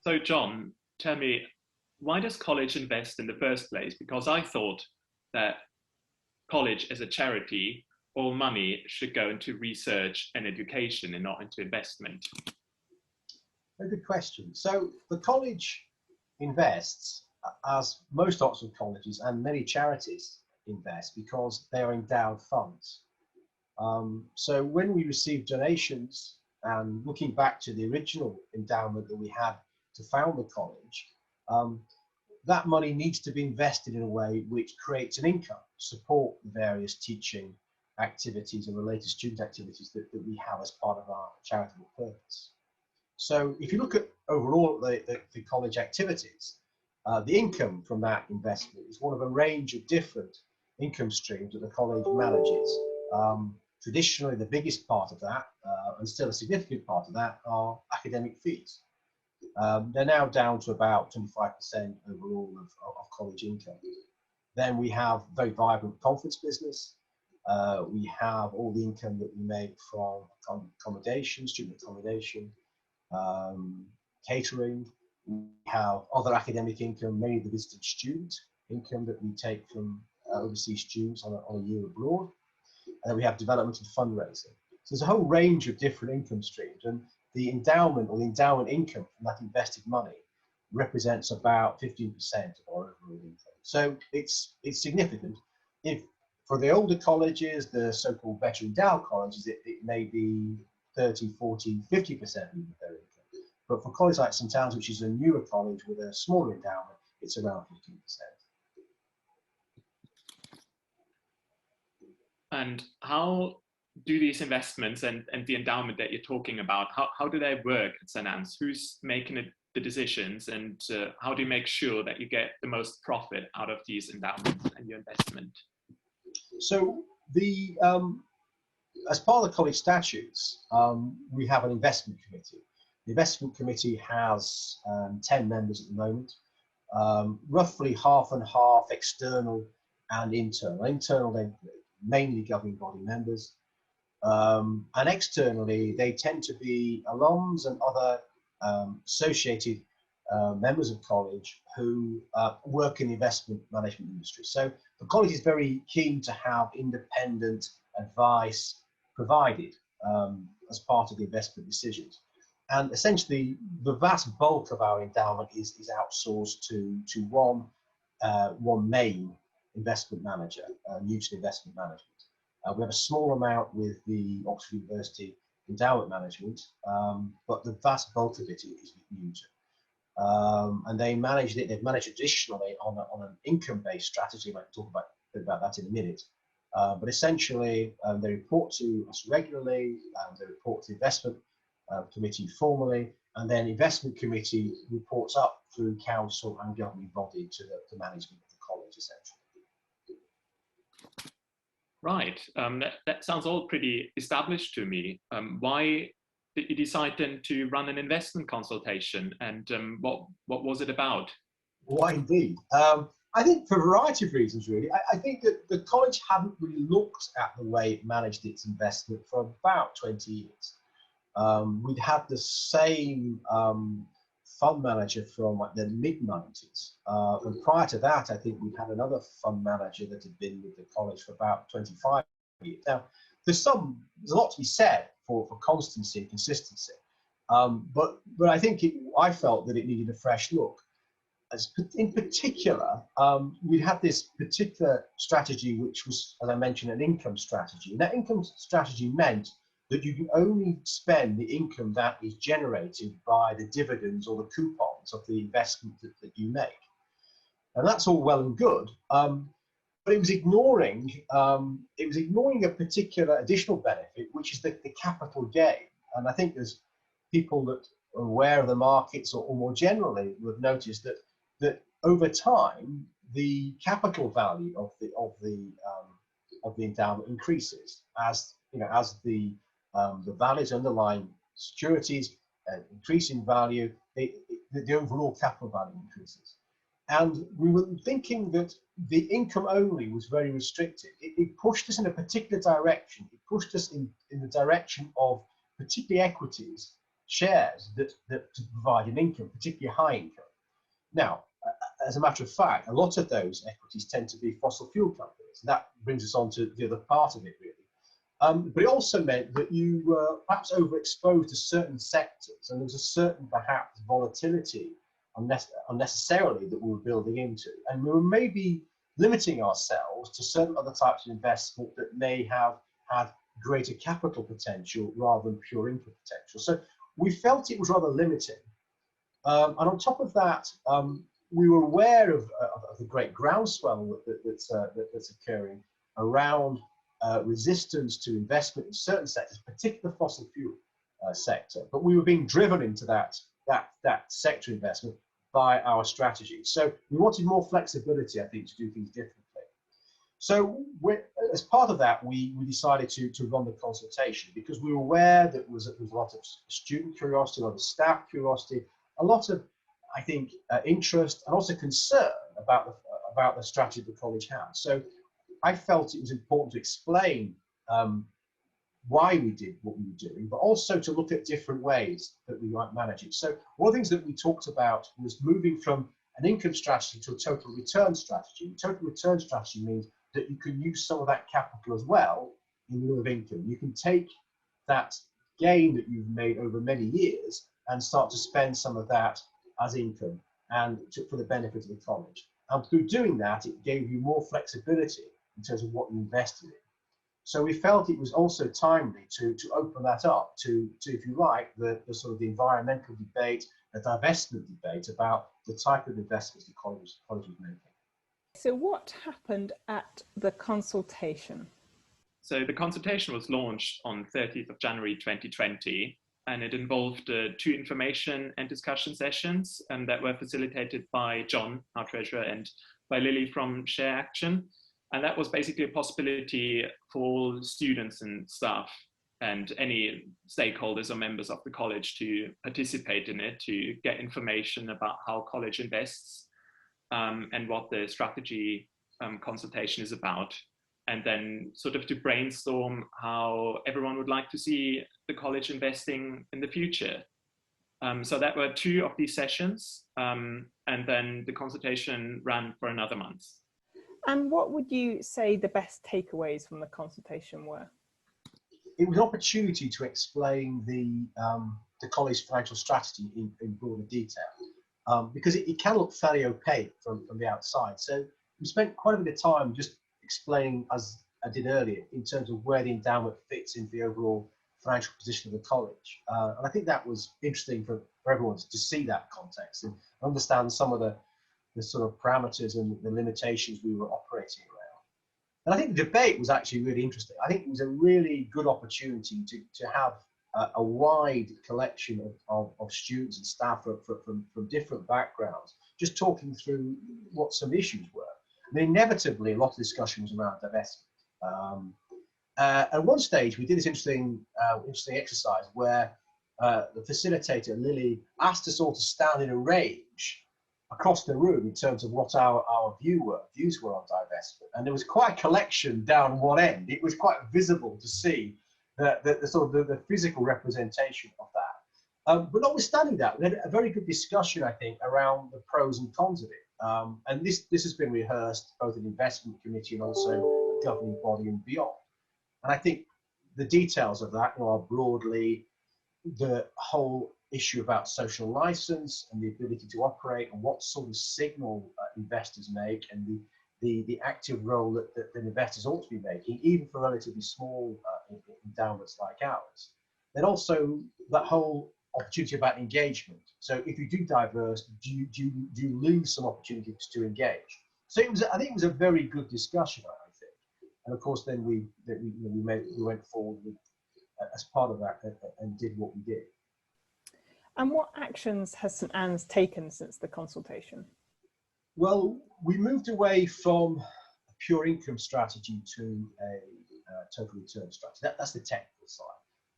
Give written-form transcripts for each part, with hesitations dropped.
So John, tell me, why does college invest in the first place? Because I thought that college as a charity, all money should go into research and education and not into investment. Very good question. So the college invests, as most Oxford colleges and many charities invest, because they are endowed funds. So when we receive donations, and looking back to the original endowment that we had to found the college, that money needs to be invested in a way which creates an income to support the various teaching activities and related student activities that we have as part of our charitable purpose. So if you look at overall the college activities, the income from that investment is one of a range of different income streams that the college manages. Traditionally, the biggest part of that, and still a significant part of that, are academic fees. They're now down to about 25% overall of college income. Then we have very vibrant conference business. We have all the income that we make from accommodation, student accommodation, catering. We have other academic income, mainly the visiting student income that we take from overseas students on a year abroad. And then we have development and fundraising. So there's a whole range of different income streams, and the endowment or the endowment income from that invested money represents about 15% of our overall income. So it's significant. If for the older colleges, the so-called better endowed colleges, it may be 30, 40, 50% of their income. But for colleges like St Anne's, which is a newer college with a smaller endowment, it's around 15%. And how do these investments and the endowment that you're talking about, how do they work at St Anne's? Who's making the decisions, and how do you make sure that you get the most profit out of these endowments and your investment? So as part of the college statutes, we have an investment committee. The investment committee has 10 members at the moment, roughly half and half external and internal. Internal, they mainly governing body members, and externally they tend to be alums and other associated members of college who work in the investment management industry. So the college is very keen to have independent advice provided as part of the investment decisions. And essentially, the vast bulk of our endowment is outsourced to one main investment manager, Newton Investment Management. We have a small amount with the Oxford University Endowment Management, but the vast bulk of it is with Newton. And they manage it. They've managed traditionally on an income-based strategy. I might talk about that in a minute. But essentially, they report to us regularly. They report to the investment committee formally, and then investment committee reports up through council and governing body to the management of the college, essentially. Right, that sounds all pretty established to me. Why did you decide then to run an investment consultation, and what was it about? Why indeed? I think for a variety of reasons, really. I think that the college hadn't really looked at the way it managed its investment for about 20 years. We'd had the same fund manager from like the mid-90s. And prior to that, I think we'd had another fund manager that had been with the college for about 25 years. Now, there's a lot to be said for constancy and consistency. But I think I felt that it needed a fresh look. In particular, we had this particular strategy, which was, as I mentioned, an income strategy. And that income strategy meant that you can only spend the income that is generated by the dividends or the coupons of the investment that you make. And that's all well and good, but it was ignoring a particular additional benefit, which is the capital gain. And I think there's people that are aware of the markets or more generally would notice that over time the capital value of the endowment increases as the values underlying securities increase in value, the overall capital value increases. And we were thinking that the income only was very restricted. It pushed us in a particular direction. It pushed us in the direction of particularly equities shares that to provide an income, particularly high income. Now, as a matter of fact, a lot of those equities tend to be fossil fuel companies. That brings us on to the other part of it, really. But it also meant that you were perhaps overexposed to certain sectors, and there was a certain perhaps volatility unnecessarily that we were building into. And we were maybe limiting ourselves to certain other types of investment that may have had greater capital potential rather than pure income potential. So we felt it was rather limiting. And on top of that, we were aware of the great groundswell that's occurring around resistance to investment in certain sectors, particularly the fossil fuel sector. But we were being driven into that sector investment by our strategy. So we wanted more flexibility, I think, to do things differently. So as part of that, we decided to run the consultation because we were aware that there was a lot of student curiosity, a lot of staff curiosity, a lot of, I think, interest and also concern about the strategy the college had. So I felt it was important to explain why we did what we were doing, but also to look at different ways that we might manage it. So one of the things that we talked about was moving from an income strategy to a total return strategy. A total return strategy means that you can use some of that capital as well in lieu of income. You can take that gain that you've made over many years and start to spend some of that as income and for the benefit of the college. And through doing that, it gave you more flexibility in terms of what you invested in. So we felt it was also timely to open that up to, if you like, the sort of the environmental debate, the divestment debate about the type of investments the college was making. So what happened at the consultation? So the consultation was launched on 30th of January 2020, and it involved 2 information and discussion sessions that were facilitated by John, our treasurer, and by Lily from Share Action. And that was basically a possibility for all students and staff and any stakeholders or members of the college to participate in it, to get information about how college invests and what the strategy consultation is about, and then sort of to brainstorm how everyone would like to see the college investing in the future. So that were 2 of these sessions, and then the consultation ran for another month. And what would you say the best takeaways from the consultation were? It was an opportunity to explain the college financial strategy in broader detail, because it can look fairly opaque from the outside. So we spent quite a bit of time just explaining, as I did earlier, in terms of where the endowment fits into the overall financial position of the college. And I think that was interesting for everyone to see that context and understand some of the sort of parameters and the limitations we were operating around. And I think the debate was actually really interesting. I think it was a really good opportunity to have a wide collection of students and staff from different backgrounds, just talking through what some issues were. And inevitably, a lot of discussion was around divestment. At one stage, we did this interesting exercise where the facilitator, Lily, asked us all to stand in a range across the room in terms of what our views were on divestment. And there was quite a collection down one end. It was quite visible to see the sort of the physical representation of that. But notwithstanding that, we had a very good discussion, I think, around the pros and cons of it. And this has been rehearsed both in the investment committee and also the governing body and beyond. And I think the details of that are broadly the whole issue about social license and the ability to operate and what sort of signal investors make and the active role that investors ought to be making, even for relatively small endowments like ours. Then also that whole opportunity about engagement. So if you do divest, do you lose some opportunities to engage? So I think it was a very good discussion, I think. And of course, then we went forward as part of that and did what we did. And what actions has St Anne's taken since the consultation? Well, we moved away from a pure income strategy to a total return strategy. That's the technical side.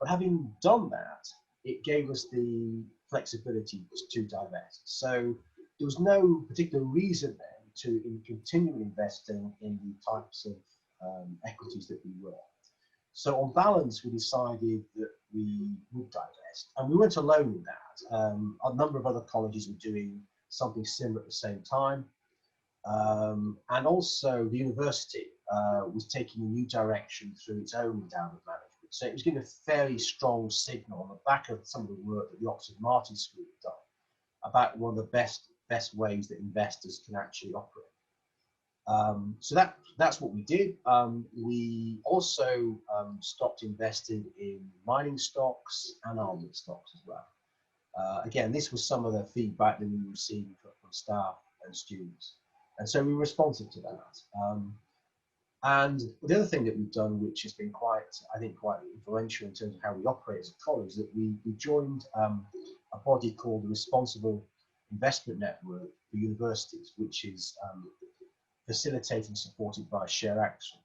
But having done that, it gave us the flexibility to divest. So there was no particular reason then to continue investing in the types of equities that we were. So on balance, we decided that we would divest, and we weren't alone in that. A number of other colleges were doing something similar at the same time. And also the university was taking a new direction through its own endowment management. So it was giving a fairly strong signal on the back of some of the work that the Oxford Martin School had done about one of the best ways that investors can actually operate. So that's what we did. We also stopped investing in mining stocks and armament stocks as well. Again, this was some of the feedback that we received from staff and students. And so we were responsive to that. And the other thing that we've done, which has been quite influential in terms of how we operate as a college, is that we joined a body called the Responsible Investment Network for Universities, which is facilitated and supported by Share Action.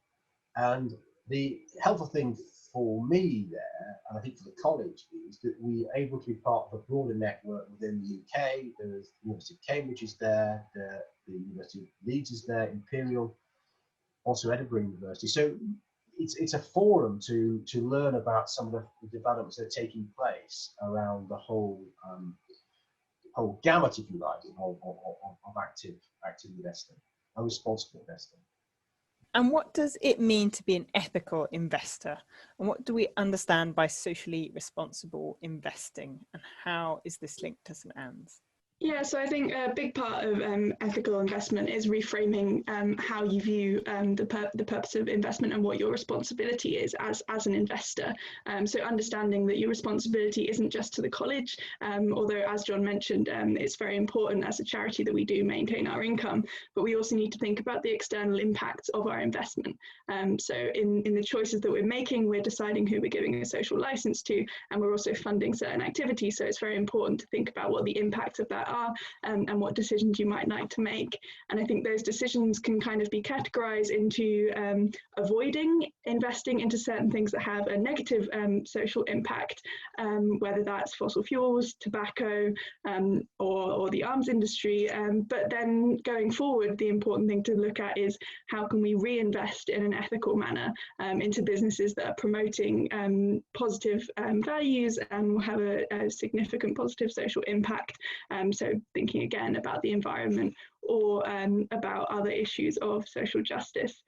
And the helpful thing for me there, and I think for the college, is that we are able to be part of a broader network within the UK. There's the University of Cambridge is there, the University of Leeds is there, Imperial, also Edinburgh University. So it's a forum to learn about some of the developments that are taking place around the whole gamut, if you like, of active investing and responsible investing. And what does it mean to be an ethical investor? And what do we understand by socially responsible investing? And how is this linked to St Anne's? Yeah, so I think a big part of ethical investment is reframing how you view the purpose of investment and what your responsibility is as an investor. So understanding that your responsibility isn't just to the college, although as John mentioned, it's very important as a charity that we do maintain our income, but we also need to think about the external impacts of our investment. So in the choices that we're making, we're deciding who we're giving a social license to, and we're also funding certain activities. So it's very important to think about what the impacts of that are and what decisions you might like to make. And I think those decisions can kind of be categorized into avoiding investing into certain things that have a negative social impact, whether that's fossil fuels, tobacco, or the arms industry. But then going forward, the important thing to look at is how can we reinvest in an ethical manner into businesses that are promoting positive values and will have a significant positive social impact. So thinking again about the environment or about other issues of social justice.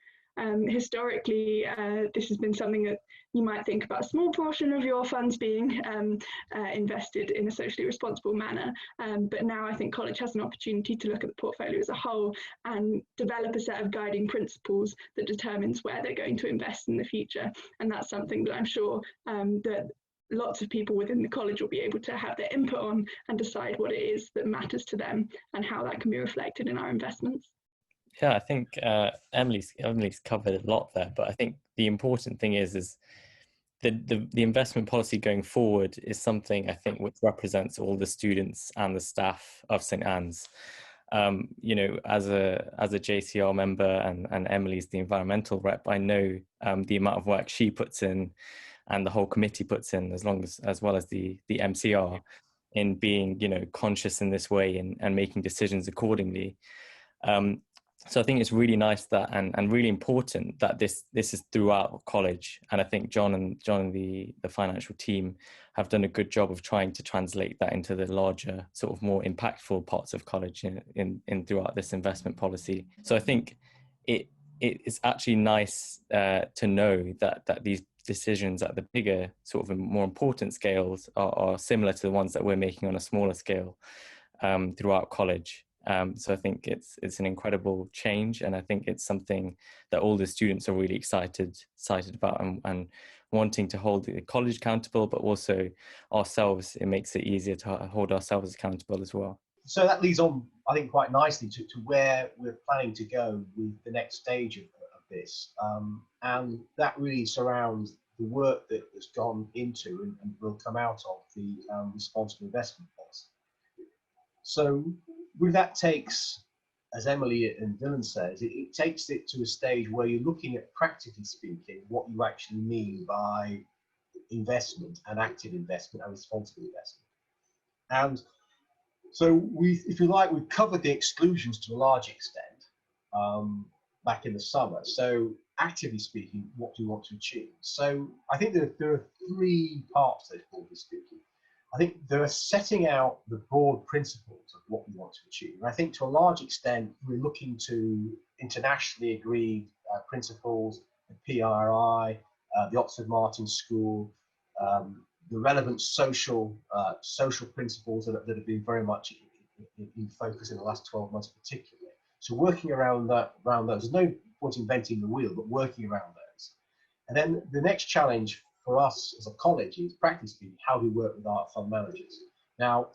Historically, this has been something that you might think about a small portion of your funds being invested in a socially responsible manner. But now I think college has an opportunity to look at the portfolio as a whole and develop a set of guiding principles that determines where they're going to invest in the future. And that's something that I'm sure that lots of people within the college will be able to have their input on and decide what it is that matters to them and how that can be reflected in our investments. Yeah, I think Emily's covered a lot there, but I think the important thing is the investment policy going forward is something I think which represents all the students and the staff of St Anne's. You know, as a JCR member and Emily's the environmental rep, I know the amount of work she puts in and the whole committee puts in, as well as the MCR, in being, you know, conscious in this way and making decisions accordingly. So I think it's really nice that and really important that this is throughout college. And I think John and the financial team have done a good job of trying to translate that into the larger, sort of more impactful parts of college in throughout this investment policy. So I think it is actually nice to know that these decisions at the bigger, sort of more important scales are similar to the ones that we're making on a smaller scale throughout college. So I think it's an incredible change, and I think it's something that all the students are really excited about and wanting to hold the college accountable, but also ourselves. It makes it easier to hold ourselves accountable as well. So that leads on, I think, quite nicely to where we're planning to go with the next stage of this, and that really surrounds the work that has gone into and will come out of the responsible investment policy. So with that takes, as Emily and Dylan says, it takes it to a stage where you're looking at, practically speaking, what you actually mean by investment and active investment and responsible investment. And so if you like, we've covered the exclusions to a large extent. back in the summer. So actively speaking, what do we want to achieve? So I think there are three parts to this, broadly speaking. I think there are setting out the broad principles of what we want to achieve. And I think to a large extent, we're looking to internationally agreed principles, the PRI, the Oxford Martin School, the relevant social principles that have been very much in focus in the last 12 months particularly. So working around those, there's no point inventing the wheel, but working around those. And then the next challenge for us as a college is, practically speaking, how we work with our fund managers. Now,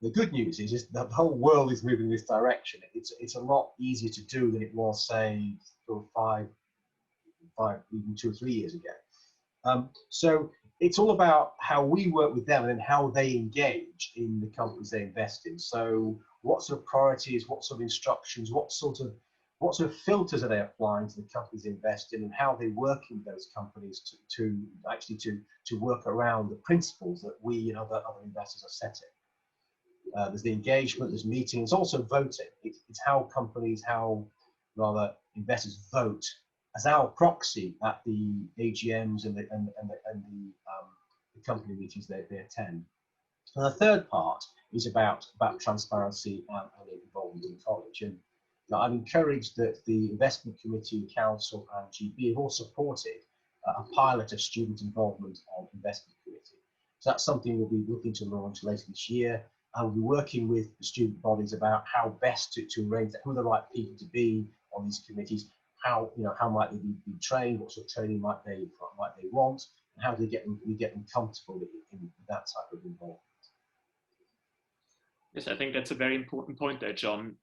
the good news is that the whole world is moving in this direction. It's a lot easier to do than it was, say, 5, even 2 or 3 years ago. So it's all about how we work with them and then how they engage in the companies they invest in. So what sort of priorities, what sort of instructions, what sort of filters are they applying to the companies they invest in, and how they work in those companies to actually work around the principles that we and other investors are setting. There's the engagement, there's meetings, also voting. It's how investors vote as our proxy at the AGMs and the company meetings they attend. And the third part is about transparency and involvement in college. And I'm encouraged that the investment committee, council, and GB have all supported a pilot of student involvement on investment committee. So that's something we'll be looking to launch later this year. And we'll be working with the student bodies about how best to arrange that, who are the right people to be on these committees, how might they be trained, what sort of training might they want, and how do we get them comfortable in that type of involvement. Yes, I think that's a very important point there, John.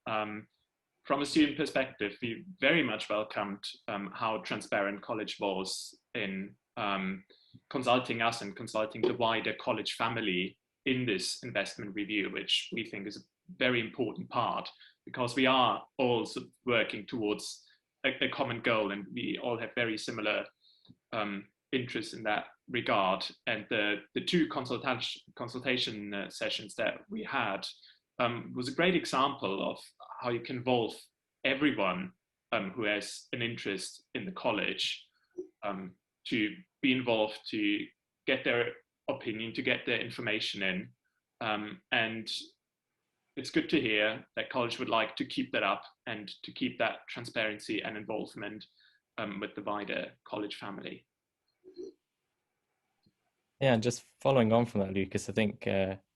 From a student perspective, we very much welcomed how transparent college was in consulting us and consulting the wider college family in this investment review, which we think is a very important part, because we are all working towards a common goal, and we all have very similar interests in that regard. And the two consultation sessions that we had was a great example of how you can involve everyone who has an interest in the college to be involved, to get their opinion, to get their information in. And it's good to hear that college would like to keep that up and to keep that transparency and involvement with the wider college family. Yeah, and just following on from that, Lucas, I think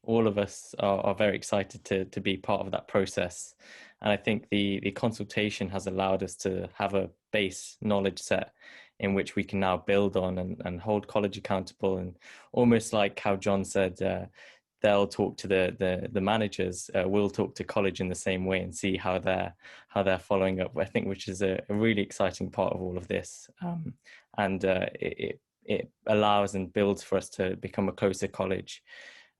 all of us are very excited to be part of that process. And I think the consultation has allowed us to have a base knowledge set in which we can now build on and hold college accountable. And almost like how John said, they'll talk to the managers, we'll talk to college in the same way and see how they're following up, I think, which is a really exciting part of all of this. And it allows and builds for us to become a closer college.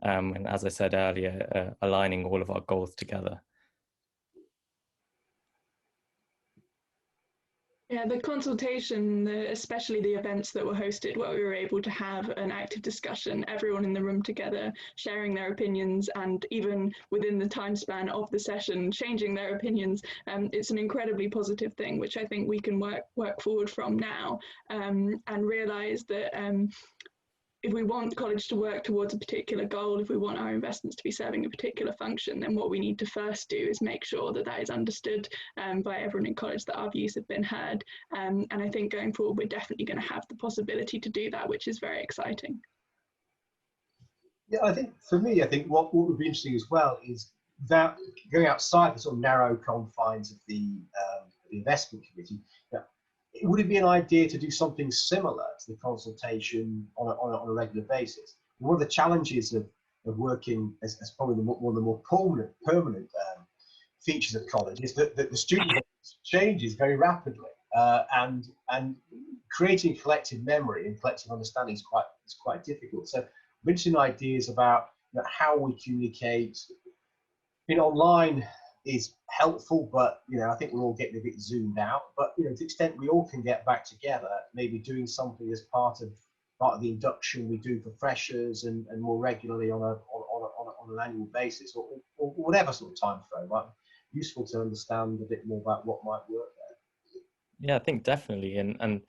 And as I said earlier, aligning all of our goals together. Yeah, the consultation, especially the events that were hosted where we were able to have an active discussion, everyone in the room together, sharing their opinions, and even within the time span of the session, changing their opinions. It's an incredibly positive thing, which I think we can work forward from now, and realise that if we want college to work towards a particular goal, if we want our investments to be serving a particular function, then what we need to first do is make sure that that is understood by everyone in college, that our views have been heard. And I think going forward, we're definitely going to have the possibility to do that, which is very exciting. Yeah, I think for me, what would be interesting as well is that going outside the sort of narrow confines of the investment committee, would it be an idea to do something similar to the consultation on a regular basis? One of the challenges of working as probably one of the more permanent features of college is that the student changes very rapidly, and creating collective memory and collective understanding is quite difficult. So I'm interested in ideas about how we communicate. Online is helpful, but I think we're all getting a bit zoomed out. But to the extent we all can get back together, maybe doing something as part of the induction we do for freshers, and more regularly on an annual basis, or whatever sort of time frame, might be useful to understand a bit more about what might work there. Yeah, I think definitely, and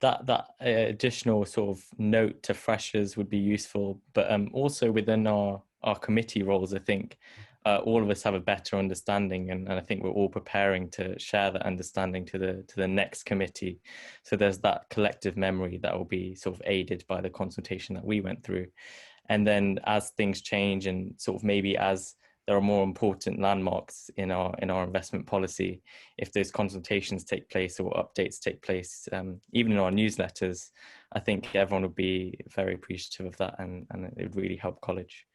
that additional sort of note to freshers would be useful, but also within our committee roles, I think all of us have a better understanding, and I think we're all preparing to share that understanding to the next committee. So there's that collective memory that will be sort of aided by the consultation that we went through. And then as things change, and sort of maybe as there are more important landmarks in our investment policy, if those consultations take place or updates take place, even in our newsletters, I think everyone would be very appreciative of that, and it would really help college.